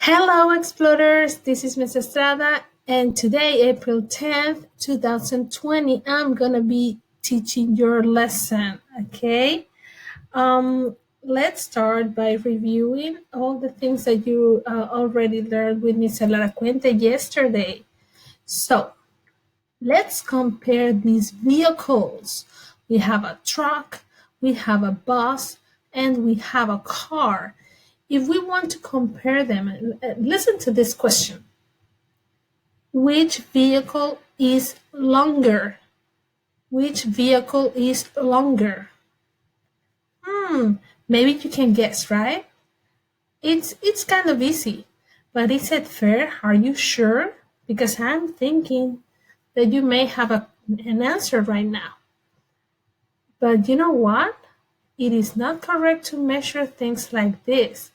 Hello, explorers. This is Ms. Estrada, and today, April 10th, 2020, I'm gonna be teaching your lesson. Okay. Let's start by reviewing all the things that you already learned with Ms. Lara Cuente yesterday. So let's compare these vehicles. We have a truck, we have a bus, and we have a car. If we want to compare them, listen to this question. Which vehicle is longer? Which vehicle is longer? Maybe you can guess, right? It's kind of easy. But is it fair? Are you sure? Because I'm thinking that you may have an answer right now. But you know what? It is not correct to measure things like this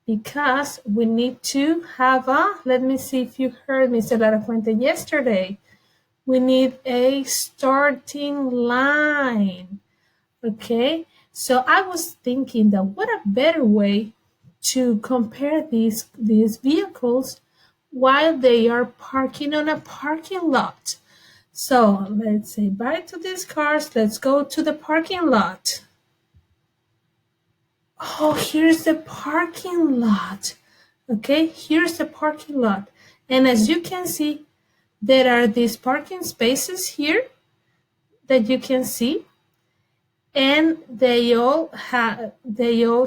because we need to have let me see if you heard Mr. Lara Fuente yesterday. We need a starting line. Okay, so I was thinking that what a better way to compare these vehicles while they are parking on a parking lot. So let's say bye to these cars. Let's go to the parking lot. Oh, here's the parking lot. Okay, here's the parking lot. And as you can see, there are these parking spaces here that you can see. And they all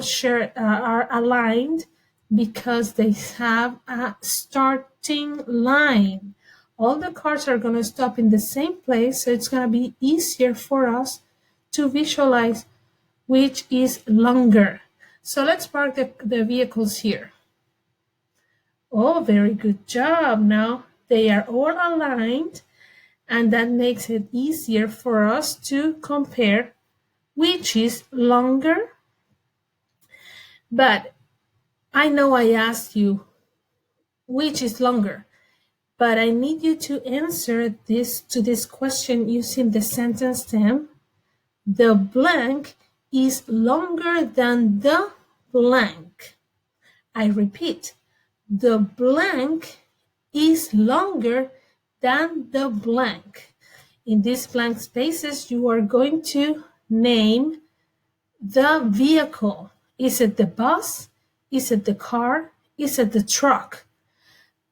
share are aligned because they have a starting line. All the cars are going to stop in the same place, so it's going to be easier for us to visualize which is longer. So let's park the vehicles here. Oh, very good job. Now they are all aligned, and that makes it easier for us to compare which is longer. But I know I asked you which is longer, but I need you to answer this question using the sentence stem. The blank is longer than the blank. I repeat, the blank is longer than the blank. In these blank spaces, you are going to name the vehicle. Is it the bus? Is it the car? Is it the truck?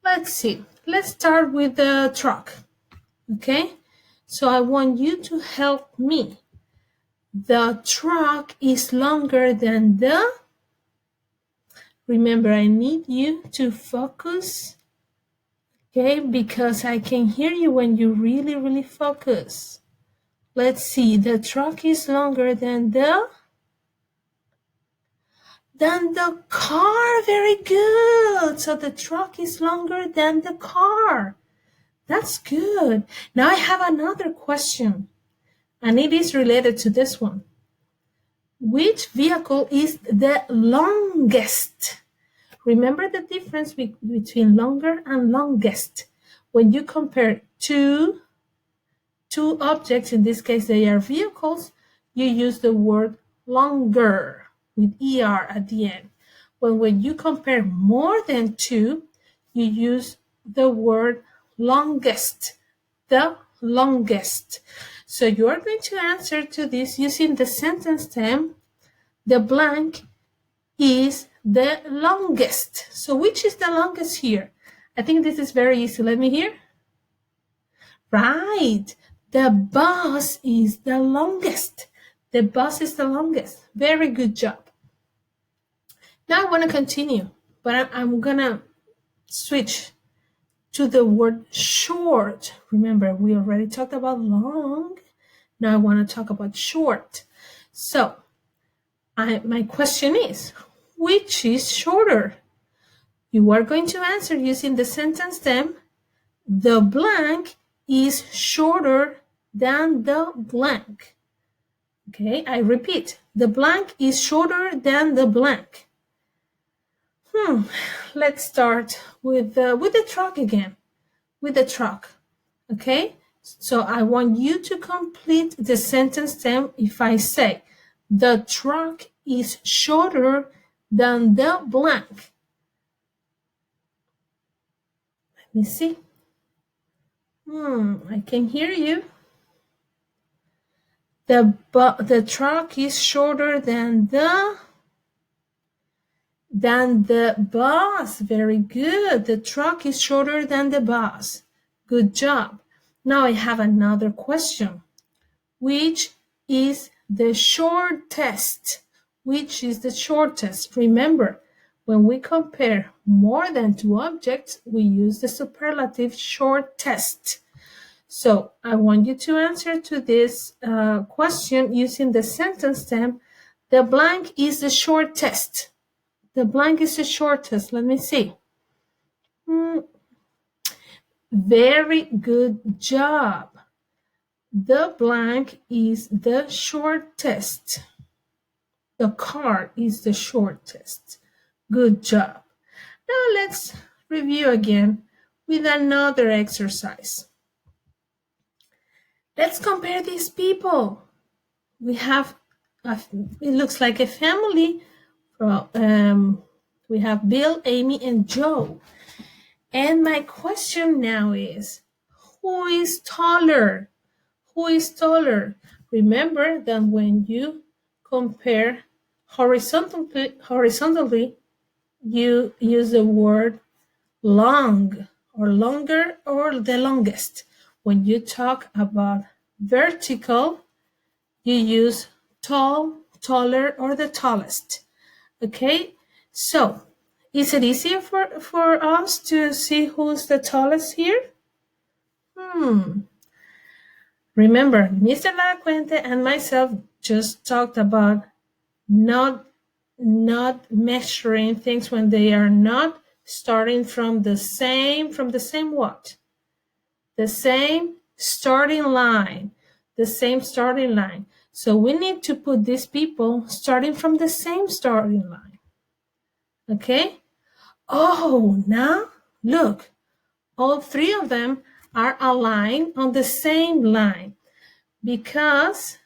Let's see. Let's start with the truck. Okay? So I want you to help me. The truck is longer than the. Remember, I need you to focus. Okay? Because I can hear you when you really, really focus. Let's see. The truck is longer than the. Than the car. Very good. So the truck is longer than the car. That's good. Now I have another question, and it is related to this one. Which vehicle is the longest? Remember the difference between longer and longest. When you compare two objects, in this case they are vehicles, you use the word longer with ER at the end. When you compare more than two, you use the word longest, the longest. So you are going to answer to this using the sentence stem. The blank is the longest. So which is the longest here? I think this is very easy. Let me hear. Right. The bus is the longest. The bus is the longest. Very good job. Now I want to continue, but I'm going to switch to the word short. Remember, we already talked about long. Now I want to talk about short. So my question is, which is shorter? You are going to answer using the sentence stem. The blank is shorter than the blank. Okay, I repeat, the blank is shorter than the blank. Let's start with the truck again. With the truck. Okay, so I want you to complete the sentence stem. If I say the truck is shorter than the blank, me see. I can hear you. The truck is shorter than the bus. Very good. The truck is shorter than the bus. Good job. Now I have another question. Which is the shortest? Which is the shortest? Remember, when we compare more than two objects, we use the superlative shortest. So I want you to answer to this question using the sentence stem. The blank is the shortest. The blank is the shortest. Let me see. Very good job. The blank is the shortest. The car is the shortest. Good job. Now let's review again with another exercise. Let's compare these people. We have, it looks like a family. We have Bill, Amy, and Joe. And my question now is, who is taller? Who is taller? Remember that when you compare horizontally, you use the word long or longer or the longest. When you talk about vertical, you use tall, taller, or the tallest. Okay, so is it easier for us to see who's the tallest here? Remember, Mr. Lacuente and myself just talked about not measuring things when they are not starting from the same what? The same starting line. The same starting line. So we need to put these people starting from the same starting line. Okay? Oh, now look. All three of them are aligned on the same line because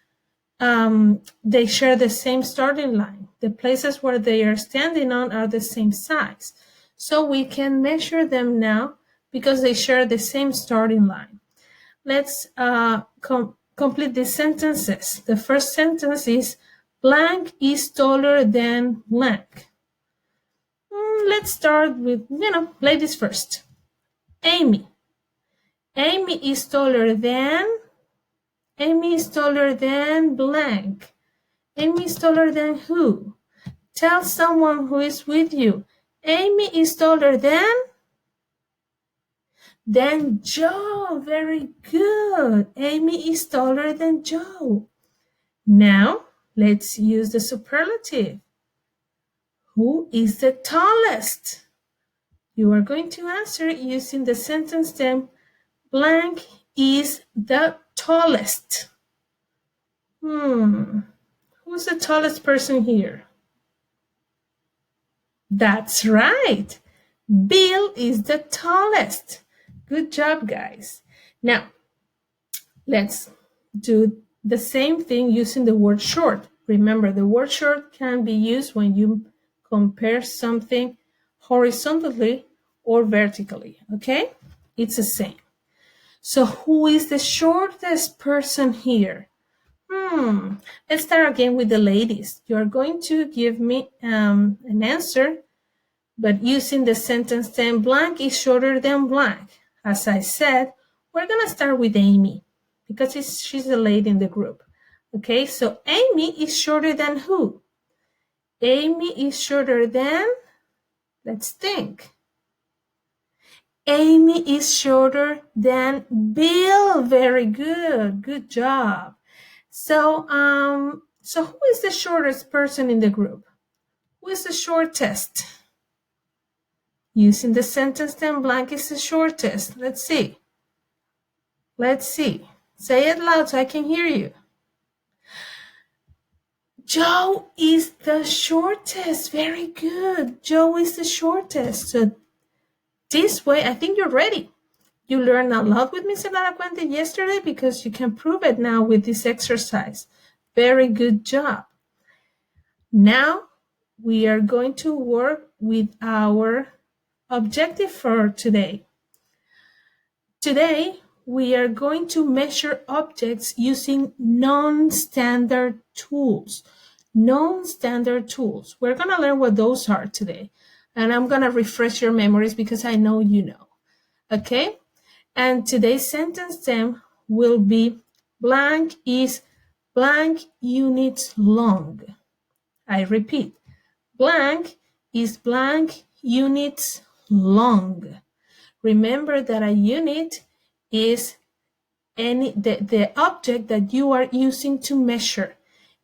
they share the same starting line. The places where they are standing on are the same size. So we can measure them now because they share the same starting line. Let's complete these sentences. The first sentence is, blank is taller than blank. Let's start with, ladies first. Amy. Amy is taller than blank. Amy is taller than who? Tell someone who is with you. Amy is taller than Joe. Very good. Amy is taller than Joe. Now, let's use the superlative. Who is the tallest? You are going to answer using the sentence stem, blank is the tallest. Who's the tallest person here? That's right. Bill is the tallest. Good job, guys. Now, let's do the same thing using the word short. Remember, the word short can be used when you compare something horizontally or vertically, okay? It's the same. So who is the shortest person here? Let's start again with the ladies. You're going to give me an answer, but using the sentence stem, blank is shorter than blank. As I said, we're going to start with Amy because she's the lady in the group. Okay, so Amy is shorter than who? Amy is shorter than, let's think. Amy is shorter than Bill. Very good. Good job. So who is the shortest person in the group? Who is the shortest? Using the sentence stem, blank is the shortest. Let's see. Say it loud so I can hear you. Joe is the shortest. Very good. Joe is the shortest. So this way, I think you're ready. You learned a lot with Mr. Lacuente yesterday because you can prove it now with this exercise. Very good job. Now we are going to work with our objective for today. Today, we are going to measure objects using non-standard tools. Non-standard tools. We're going to learn what those are today. And I'm going to refresh your memories because I know you know. Okay? And today's sentence stem will be blank is blank units long. I repeat, blank is blank units long. Remember that a unit is the object that you are using to measure.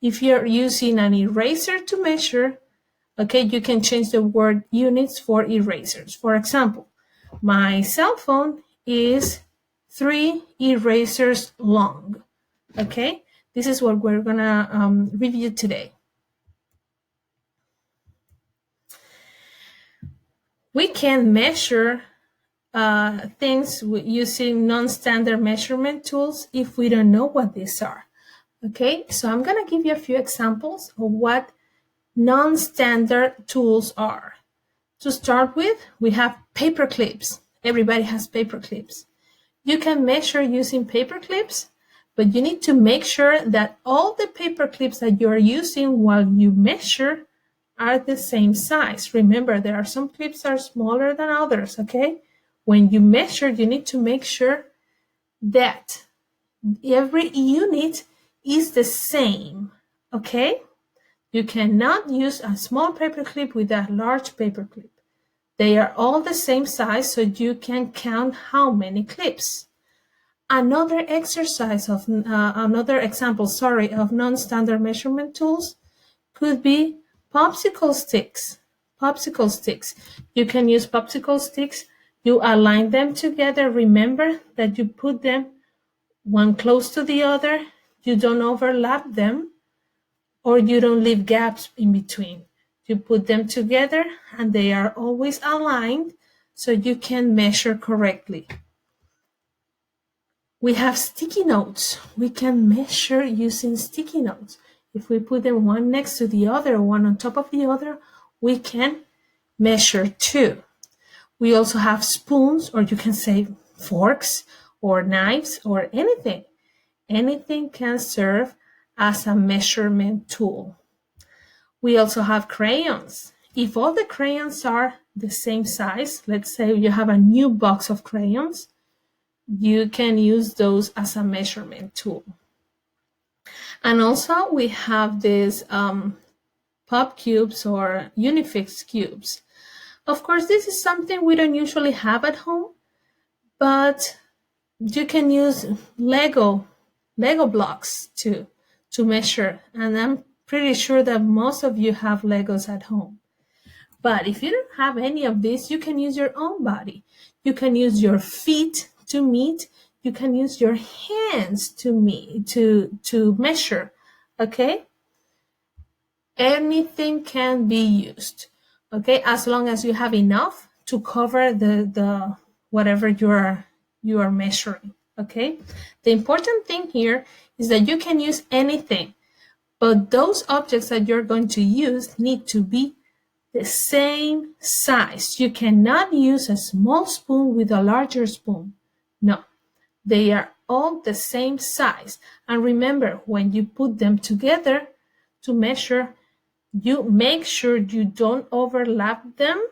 If you're using an eraser to measure, okay, you can change the word units for erasers. For example, my cell phone is 3 erasers long. Okay, this is what we're gonna review today. We can measure things using non-standard measurement tools if we don't know what these are. Okay, so I'm going to give you a few examples of what non-standard tools are. To start with, we have paper clips. Everybody has paper clips. You can measure using paper clips, but you need to make sure that all the paper clips that you are using while you measure are the same size. Remember, there are some clips that are smaller than others, okay? When you measure, you need to make sure that every unit is the same, okay? You cannot use a small paper clip with a large paper clip. They are all the same size, so you can count how many clips. Another example of non-standard measurement tools could be popsicle sticks. Popsicle sticks. You can use popsicle sticks. You align them together. Remember that you put them one close to the other. You don't overlap them, or you don't leave gaps in between. You put them together and they are always aligned so you can measure correctly. We have sticky notes. We can measure using sticky notes. If we put them one next to the other, one on top of the other, we can measure too. We also have spoons, or you can say forks or knives or anything. Anything can serve as a measurement tool. We also have crayons. If all the crayons are the same size, let's say you have a new box of crayons, you can use those as a measurement tool. And also we have these pop cubes or Unifix cubes. Of course, this is something we don't usually have at home, but you can use Lego blocks to measure. And I'm pretty sure that most of you have Legos at home. But if you don't have any of this, you can use your own body. You can use your feet to meet. You can use your hands to measure. Okay? Anything can be used. Okay, as long as you have enough to cover the whatever you are measuring. Okay, the important thing here is that you can use anything, but those objects that you're going to use need to be the same size. You cannot use a small spoon with a larger spoon. No, they are all the same size. And remember, when you put them together to measure, you make sure you don't overlap them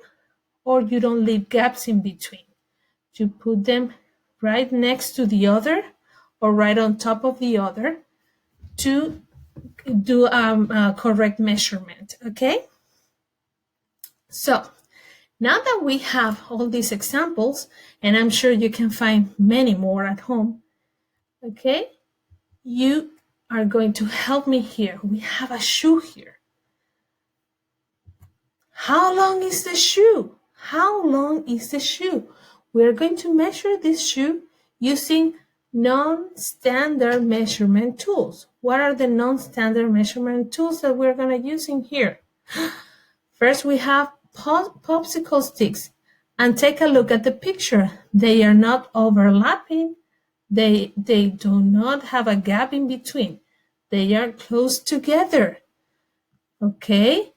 or you don't leave gaps in between. You put them right next to the other or right on top of the other to do a correct measurement, okay? So now that we have all these examples, and I'm sure you can find many more at home, okay? You are going to help me here. We have a shoe here. How long is the shoe? How long is the shoe? We're going to measure this shoe using non-standard measurement tools. What are the non-standard measurement tools that we're going to use in here? First, we have popsicle sticks. And take a look at the picture. They are not overlapping. They do not have a gap in between. They are close together. Okay?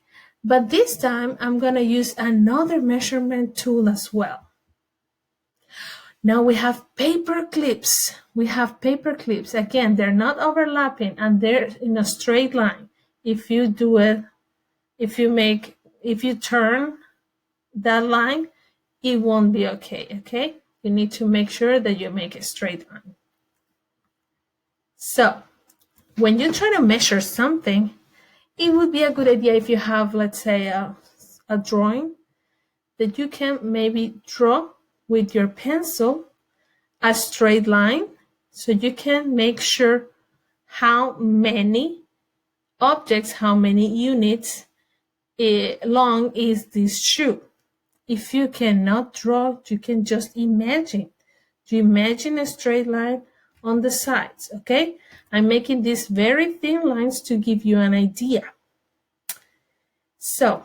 But this time, I'm going to use another measurement tool as well. Now we have paper clips. We have paper clips. Again, they're not overlapping and they're in a straight line. If you do it, if you turn that line, it won't be okay? You need to make sure that you make a straight line. So when you try to measure something, it would be a good idea if you have, let's say, a drawing that you can maybe draw with your pencil a straight line so you can make sure how many objects, how many units long is this shoe. If you cannot draw, you can just imagine. You imagine a straight line on the sides, okay? I'm making these very thin lines to give you an idea. So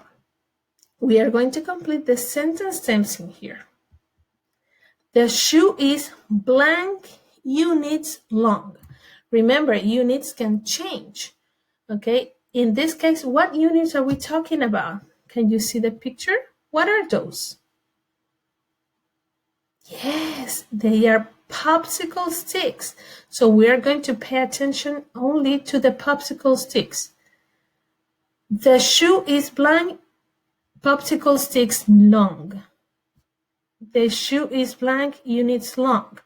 we are going to complete the sentence stems in here. The shoe is blank units long. Remember, units can change, okay? In this case, what units are we talking about? Can you see the picture? What are those? Yes, they are popsicle sticks. So we are going to pay attention only to the popsicle sticks. The shoe is blank popsicle sticks long. The shoe is blank units long.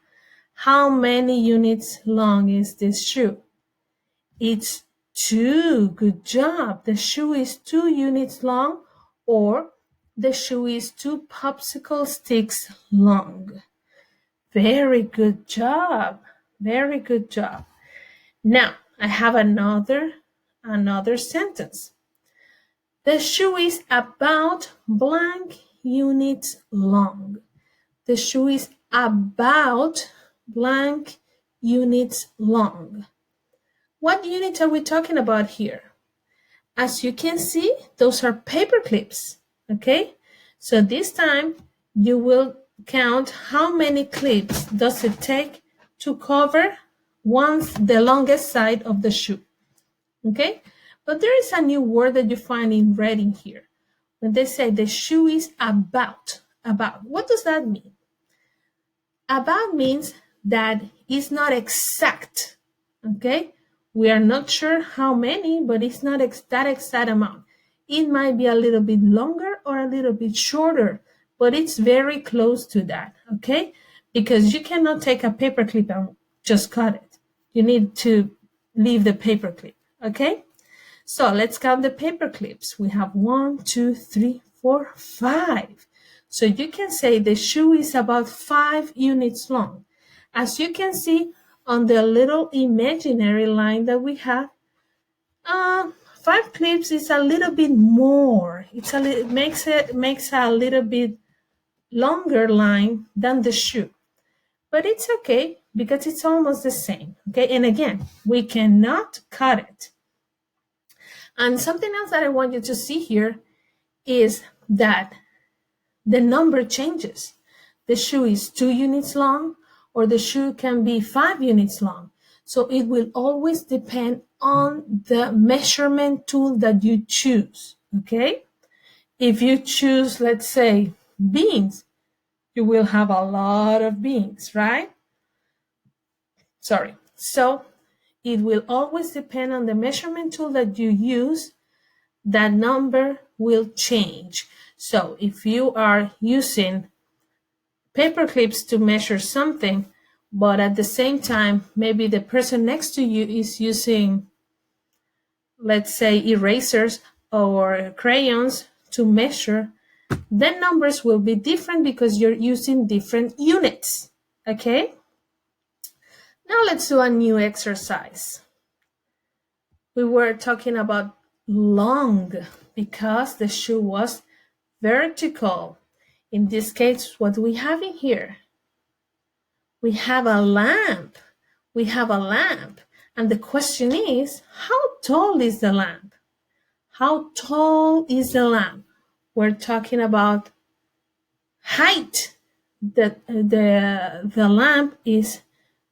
How many units long is this shoe? It's 2. Good job. The shoe is 2 units long, or the shoe is 2 popsicle sticks long. Very good job. Very good job. Now, I have another sentence. The shoe is about blank units long. The shoe is about blank units long. What units are we talking about here? As you can see, those are paper clips, okay? So this time you will count how many clips does it take to cover the longest side of the shoe, okay? But there is a new word that you find in red in here. When they say the shoe is about, what does that mean? About means that it's not exact, okay? We are not sure how many, but it's not that exact amount. It might be a little bit longer or a little bit shorter, but it's very close to that, okay? Because you cannot take a paper clip and just cut it. You need to leave the paper clip, okay? So let's count the paper clips. We have 1, 2, 3, 4, 5. So you can say the shoe is about 5 units long. As you can see on the little imaginary line that we have, 5 clips is a little bit more. It makes a little bit longer line than the shoe. But it's okay because it's almost the same, okay? And again, we cannot cut it. And something else that I want you to see here is that the number changes. The shoe is 2 units long, or the shoe can be 5 units long. So it will always depend on the measurement tool that you choose, okay? If you choose, let's say, beans, you will have a lot of beans, right? So it will always depend on the measurement tool that you use. That number will change. So if you are using paper clips to measure something, but at the same time, maybe the person next to you is using, let's say, erasers or crayons to measure, then numbers will be different because you're using different units, okay? Now let's do a new exercise. We were talking about long because the shoe was vertical. In this case, what do we have in here? We have a lamp. We have a lamp. And the question is, how tall is the lamp? How tall is the lamp? We're talking about height. The lamp is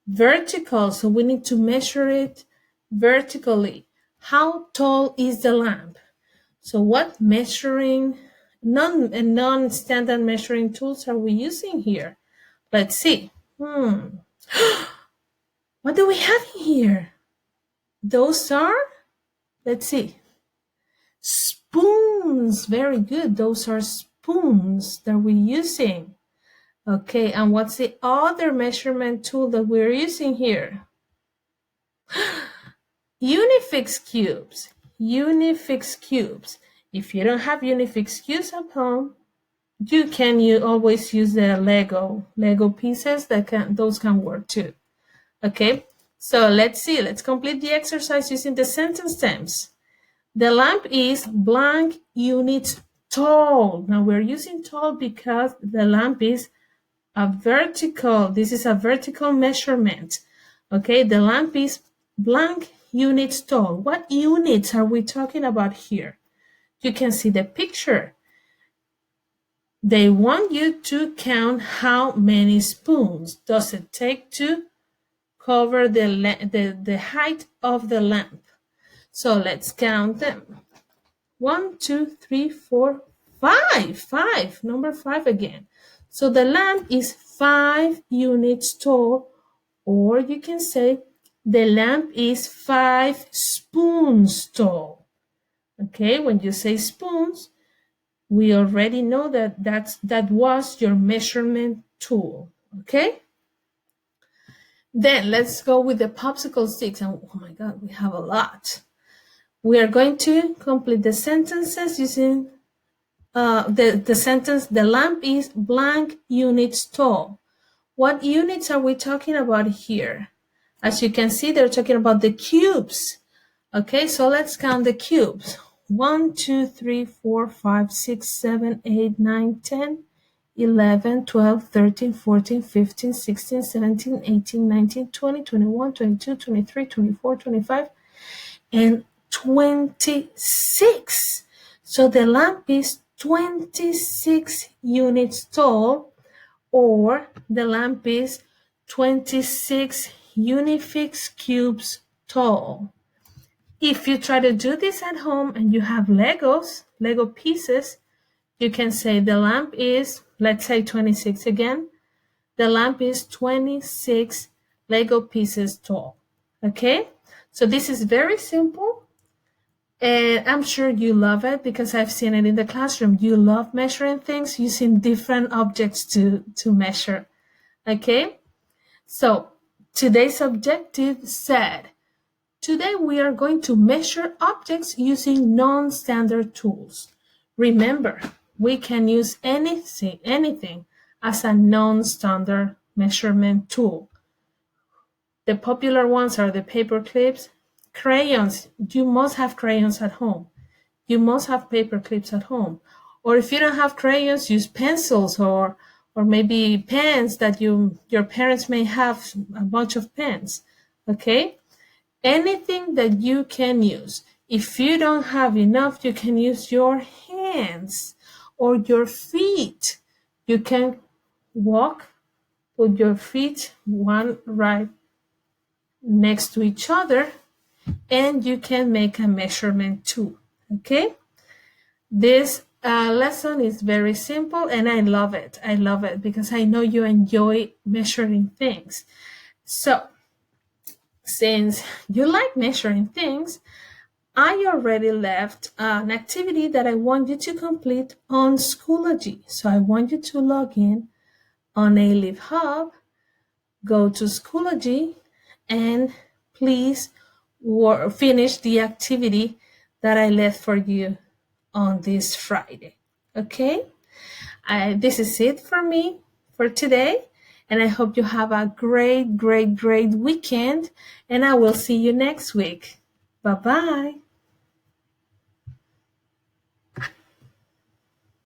vertical, so we need to measure it vertically. How tall is the lamp? So what non-standard measuring tools are we using here? Let's see. What do we have here? Those are, let's see, spoons. Very good. Those are spoons that we're using. Okay, and what's the other measurement tool that we're using here? Unifix cubes. Unifix cubes. If you don't have Unifix cubes at home, you always use the Lego pieces. Those can work too. Okay, so let's see. Let's complete the exercise using the sentence stems. The lamp is blank units tall. Now we're using tall because the lamp is this is a vertical measurement. Okay, the lamp is blank units tall. What units are we talking about here? You can see the picture. They want you to count how many spoons does it take to cover the height of the lamp. So let's count them. 1, 2, 3, 4, 5. 5. Number 5 again. So the lamp is 5 units tall, or you can say the lamp is 5 spoons tall. Okay, when you say spoons, we already know that was your measurement tool. Okay? Then let's go with the popsicle sticks. And oh my God, we have a lot. We are going to complete the sentences using the sentence, the lamp is blank units tall. What units are we talking about here? As you can see, they're talking about the cubes. Okay, so let's count the cubes. 1, 2, 3, 4, 5, 6, 7, 8, 9, 10, 11, 12, 13, 14, 15, 16, 17, 18, 19, 20, 21, 22, 23, 24, 25, and 26. So the lamp is 26 units tall, or the lamp is 26 Unifix cubes tall. If you try to do this at home and you have Lego pieces, you can say the lamp is, let's say 26 again. The lamp is 26 Lego pieces tall. Okay? So this is very simple. And I'm sure you love it because I've seen it in the classroom. You love measuring things using different objects to measure. Okay? So today's objective said, today we are going to measure objects using non-standard tools. Remember, we can use anything as a non-standard measurement tool. The popular ones are the paper clips, crayons. You must have crayons at home. You must have paper clips at home. Or if you don't have crayons, use pencils or maybe pens that your parents may have a bunch of pens. Okay? Anything that you can use. If you don't have enough, you can use your hands or your feet. You can walk with your feet one right next to each other, and you can make a measurement too. Okay? This lesson is very simple and I love it. I love it because I know you enjoy measuring things. So, since you like measuring things, I already left an activity that I want you to complete on Schoology. So I want you to log in on A-Leaf Hub, go to Schoology, and please finish the activity that I left for you on this Friday. Okay? This is it for me for today. And I hope you have a great, great, great weekend. And I will see you next week. Bye-bye.